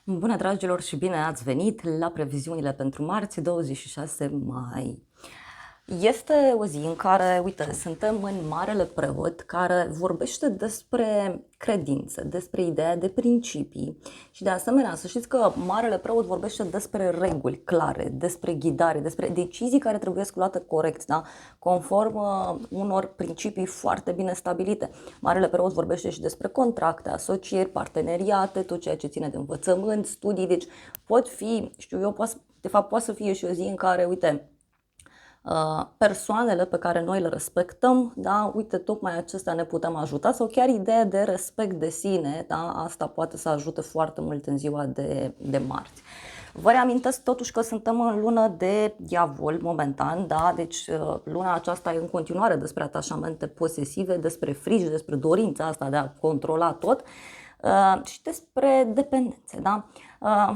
Bună, dragilor, și bine ați venit la previziunile pentru marți, 26 mai. Este o zi în care, uite, suntem în Marele Preot, care vorbește despre credințe, despre ideea de principii și, de asemenea, să știți că Marele Preot vorbește despre reguli clare, despre ghidare, despre decizii care trebuie luate corect, da? Conform unor principii foarte bine stabilite. Marele Preot vorbește și despre contracte, asocieri, parteneriate, tot ceea ce ține de învățământ, studii, deci pot fi, știu eu, de fapt poate să fie și o zi în care, uite, persoanele pe care noi le respectăm, da, uite, tocmai acestea ne putem ajuta, sau chiar ideea de respect de sine, da, asta poate să ajute foarte mult în ziua de marți. Vă reamintesc totuși că suntem în lună de diavol momentan, da, deci luna aceasta e în continuare despre atașamente posesive, despre frici, despre dorința asta de a controla tot și despre dependențe, da.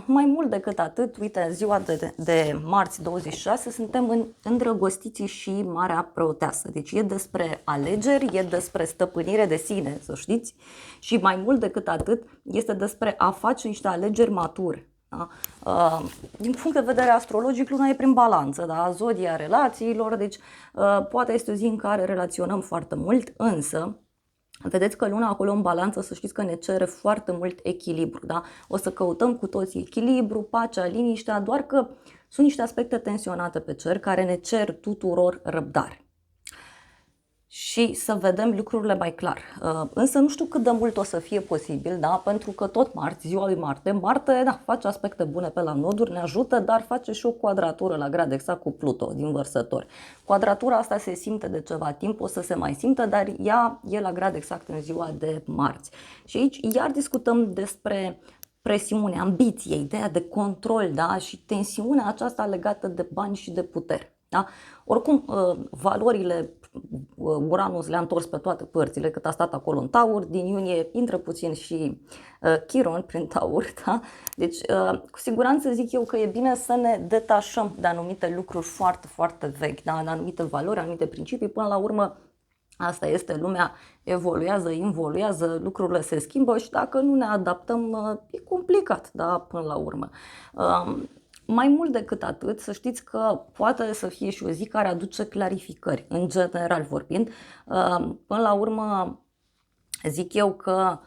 Mai mult decât atât, uite, în ziua de marți 26 suntem îndrăgostiții și Marea Preoteasă. Deci e despre alegeri, e despre stăpânire de sine, să știți, și mai mult decât atât este despre a face niște alegeri mature. Da? Din punct de vedere astrologic, luna e prin balanță, da? Zodia relațiilor, deci poate este o zi în care relaționăm foarte mult, însă vedeți că luna acolo în balanță, să știți că ne cere foarte mult echilibru, da? O să căutăm cu toții echilibru, pacea, liniștea, doar că sunt niște aspecte tensionate pe cer care ne cer tuturor răbdare. Și să vedem lucrurile mai clar. Însă nu știu cât de mult o să fie posibil, da? Pentru că tot marți, ziua lui Marte, da, face aspecte bune pe la noduri, ne ajută, dar face și o quadratură la grad exact cu Pluto din Vărsători. Quadratura asta se simte de ceva timp, o să se mai simtă, dar ea e la grad exact în ziua de marți. Și aici iar discutăm despre presiune, ambiție, ideea de control, da? Și tensiunea aceasta legată de bani și de putere. Da? Oricum, valorile Uranus le-a întors pe toate părțile, cât a stat acolo în Taur. Din iunie intră puțin și Chiron prin Taur. Da? Deci, cu siguranță zic eu că e bine să ne detașăm de anumite lucruri foarte, foarte vechi, da? De anumite valori, anumite principii. Până la urmă, asta este, lumea evoluează, involuează, lucrurile se schimbă și dacă nu ne adaptăm, e complicat, da? Până la urmă. Mai mult decât atât, să știți că poate să fie și o zi care aduce clarificări, în general vorbind. Până la urmă, zic eu că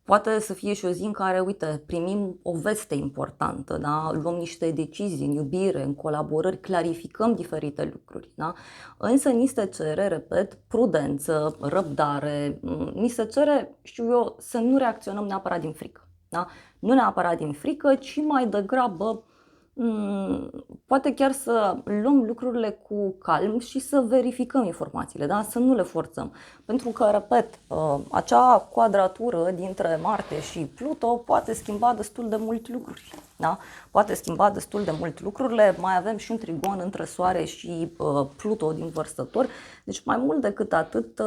poate să fie și o zi în care, uite, primim o veste importantă, da? Luăm niște decizii în iubire, în colaborări, clarificăm diferite lucruri. Da? Însă ni se cere, repet, prudență, răbdare, ni se cere, știu eu, să nu reacționăm neapărat din frică. Da? Nu neapărat din frică, ci mai degrabă poate chiar să luăm lucrurile cu calm și să verificăm informațiile, da? Să nu le forțăm. Pentru că, repet, acea quadratură dintre Marte și Pluto poate schimba destul de mult lucruri. Da? Poate schimba destul de mult lucrurile. Mai avem și un trigon între Soare și Pluto din Vărsători. Deci mai mult decât atât,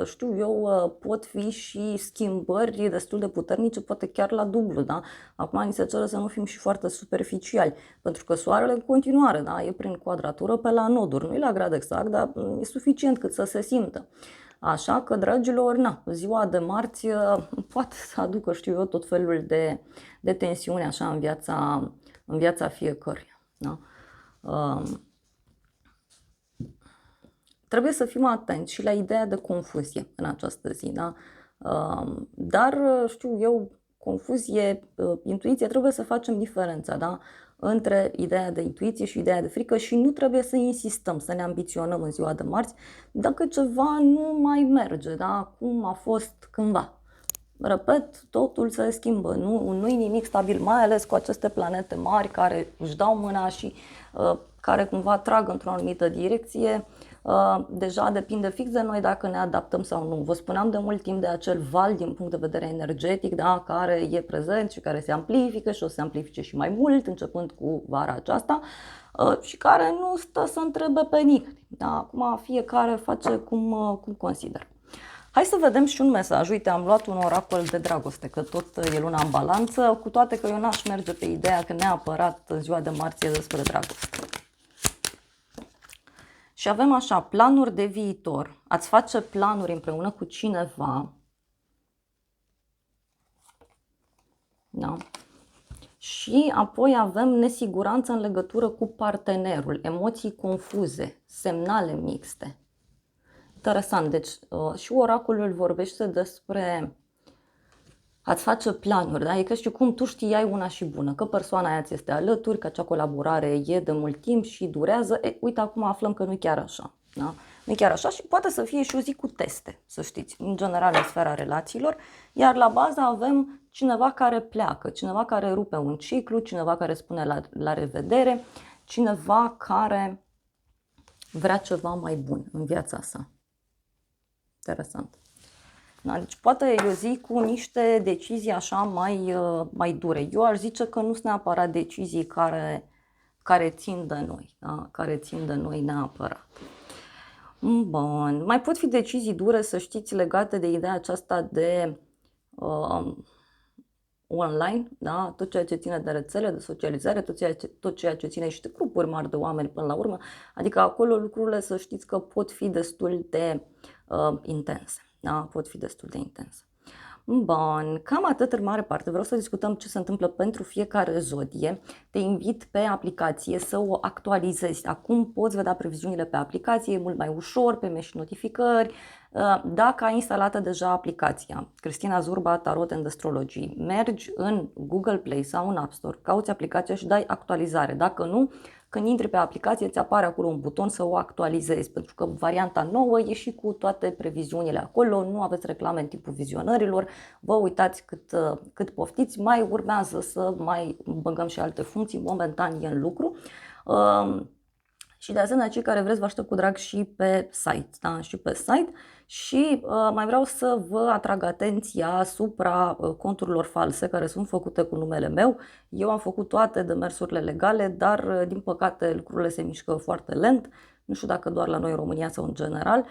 știu eu, pot fi și schimbări destul de puternice, poate chiar la dublu. Da? Acum ni se cere să nu fim și foarte superficiali, pentru că Soarele în continuare, da, e prin quadratură pe la noduri. Nu e la grad exact, dar e suficient cât să se simtă. Așa că, dragilor, na, ziua de marți poate să aducă, știu eu, tot felul de tensiune așa în viața fiecăruia. Da? Trebuie să fim atenți și la ideea de confuzie în această zi. Da? Dar, știu eu, confuzie, intuiție, trebuie să facem diferența, da? Între ideea de intuiție și ideea de frică și nu trebuie să insistăm, să ne ambiționăm în ziua de marți dacă ceva nu mai merge, da? Cum a fost cândva. Repet, totul se schimbă, nu e nimic stabil, mai ales cu aceste planete mari care își dau mâna și care cumva trag într-o anumită direcție. Deja depinde fix de noi dacă ne adaptăm sau nu. Vă spuneam de mult timp de acel val din punct de vedere energetic, da, care e prezent și care se amplifică și o să se amplifice și mai mult începând cu vara aceasta și care nu stă să întrebe pe nimeni. Da? Acum fiecare face cum consideră. Hai să vedem și un mesaj. Uite, am luat un oracol de dragoste, că tot e luna în balanță, cu toate că eu n-aș merge pe ideea că neapărat ziua de marți e despre dragoste. Și avem așa, planuri de viitor. Ați face planuri împreună cu cineva. Da? Și apoi avem nesiguranță în legătură cu partenerul, emoții confuze, semnale mixte. Interesant, deci și oracolul vorbește despre a-ți face planuri, da? E că știu cum tu știai una și bună, că persoana aia ți este alături, că acea colaborare e de mult timp și durează. Uite, acum aflăm că nu e chiar așa. Da? Nu e chiar așa și poate să fie și o zi cu teste, să știți, în general în sfera relațiilor, iar la bază avem cineva care pleacă, cineva care rupe un ciclu, cineva care spune la revedere, cineva care vrea ceva mai bun în viața sa. Interesant. Da, deci poate e o zi cu niște decizii așa mai dure. Eu aș zice că nu sunt neapărat decizii care țin de noi, da? Care țin de noi neapărat. Bun. Mai pot fi decizii dure, să știți, legate de ideea aceasta de online, da? Tot ceea ce ține de rețele, de socializare, tot ceea ce ține și de grupuri mari de oameni până la urmă. Adică acolo lucrurile, să știți că pot fi destul de intense. Da, pot fi destul de intense. Bun, cam atât în mare parte. Vreau să discutăm ce se întâmplă pentru fiecare zodie. Te invit pe aplicație să o actualizezi. Acum poți vedea previziunile pe aplicație, e mult mai ușor, primești notificări. Dacă ai instalată deja aplicația Cristina Zurba Tarot and Astrology, mergi în Google Play sau în App Store, cauți aplicația și dai actualizare. Dacă nu, când intri pe aplicație, îți apare acolo un buton să o actualizezi, pentru că varianta nouă e și cu toate previziunile acolo, nu aveți reclame în timpul vizionărilor, vă uitați cât poftiți, mai urmează să mai băgăm și alte funcții, momentan e în lucru. Și de asemenea, cei care vreți, vă aștept cu drag și pe site, da? Și pe site. Și mai vreau să vă atrag atenția asupra conturilor false care sunt făcute cu numele meu. Eu am făcut toate demersurile legale, dar din păcate lucrurile se mișcă foarte lent. Nu știu dacă doar la noi în România sau în general,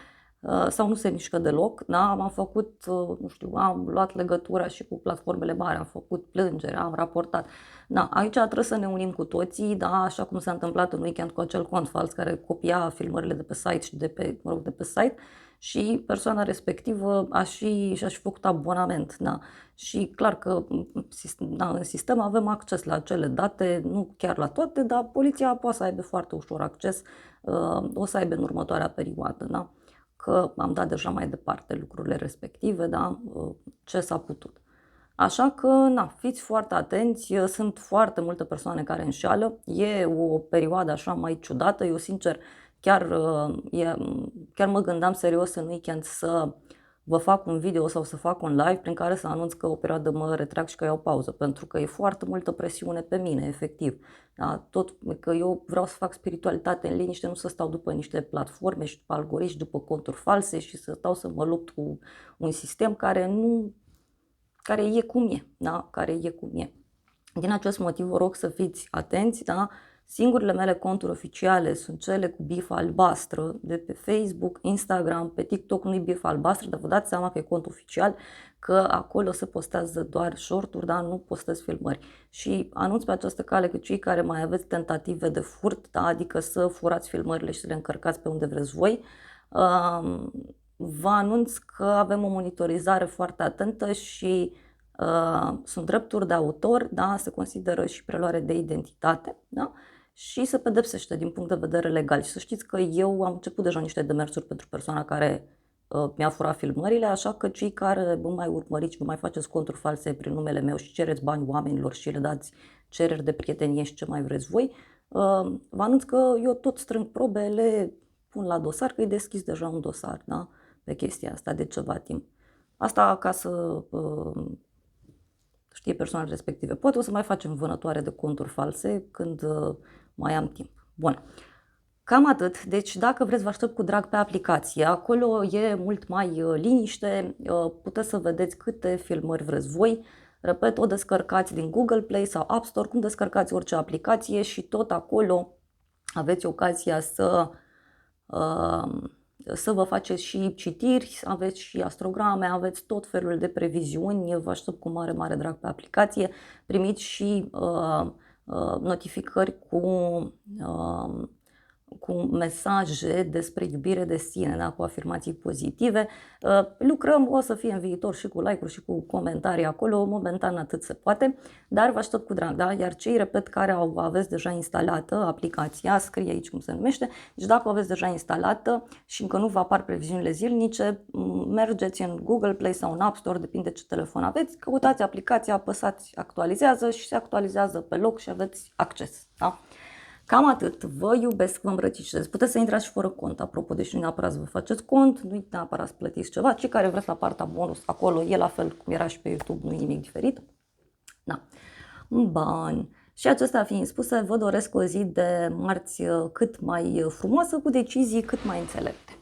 sau nu se mișcă deloc. Da? Am făcut, nu știu, am luat legătura și cu platformele mari, am făcut plângere, am raportat. Da, aici trebuie să ne unim cu toții, da, așa cum s-a întâmplat în weekend cu acel cont fals care copia filmările de pe site și de pe site și persoana respectivă și-a și făcut abonament. Da. Și clar că în sistem avem acces la acele date, nu chiar la toate, dar poliția poate să aibă foarte ușor acces, o să aibă în următoarea perioadă. Da. Că am dat deja mai departe lucrurile respective, da, ce s-a putut. Așa că, fiți foarte atenți, sunt foarte multe persoane care înșeală, e o perioadă așa mai ciudată, eu sincer chiar mă gândeam serios în weekend să vă fac un video sau să fac un live prin care să anunț că o perioadă mă retrag și că iau pauză, pentru că e foarte multă presiune pe mine, efectiv. Da? Tot că eu vreau să fac spiritualitate în liniște, nu să stau după niște platforme și după algoritmi, după conturi false și să stau să mă lupt cu un sistem care e cum e, da? Care e cum e. Din acest motiv vă rog să fiți atenți, da? Singurele mele conturi oficiale sunt cele cu bifă albastră de pe Facebook, Instagram, pe TikTok nu e bifă albastră, dar vă dați seama că e cont oficial, că acolo se postează doar short-uri, dar nu postez filmări. Și anunț pe această cale că cei care mai aveți tentative de furt, da? Adică să furați filmările și să le încărcați pe unde vreți voi, vă anunț că avem o monitorizare foarte atentă și sunt drepturi de autor, da? Se consideră și preluare de identitate, da? Și se pedepsește din punct de vedere legal. Și să știți că eu am început deja niște demersuri pentru persoana care mi-a furat filmările, așa că cei care mă mai urmăriți și mă mai faceți conturi false prin numele meu și cereți bani oamenilor și le dați cereri de prietenie și ce mai vreți voi, vă anunț că eu tot strâng probe, le pun la dosar, că e deschis deja un dosar, da? Pe chestia asta de ceva timp. Asta ca să știe persoanele respective. Poate o să mai facem vânătoare de conturi false când mai am timp. Bun. Cam atât. Deci dacă vreți, vă aștept cu drag pe aplicație. Acolo e mult mai liniște, puteți să vedeți câte filmări vreți voi. Repet, o descărcați din Google Play sau App Store, cum descărcați orice aplicație și tot acolo aveți ocazia să vă faceți și citiri, aveți și astrograme, aveți tot felul de previziuni, vă aștept cu mare, mare drag pe aplicație, primiți și notificări cu cu mesaje despre iubire de sine, da? Cu afirmații pozitive. Lucrăm, o să fie în viitor și cu like-uri și cu comentarii acolo, momentan atât se poate, dar vă aștept cu drag, da? Iar cei, repet, care aveți deja instalată aplicația, scrie aici cum se numește, deci dacă o aveți deja instalată și încă nu vă apar previziunile zilnice, mergeți în Google Play sau în App Store, depinde ce telefon aveți, căutați aplicația, apăsați actualizează și se actualizează pe loc și aveți acces, da? Cam atât. Vă iubesc, vă îmbrățișez. Puteți să intrați și fără cont, apropo, deci nu neapărat să vă faceți cont, nu neapărat să plătiți ceva. Cei care vreți la partea bonus, acolo e la fel cum era și pe YouTube, nu e nimic diferit. Da. Bun. Și acestea fiind spuse, vă doresc o zi de marți cât mai frumoasă, cu decizii cât mai înțelepte.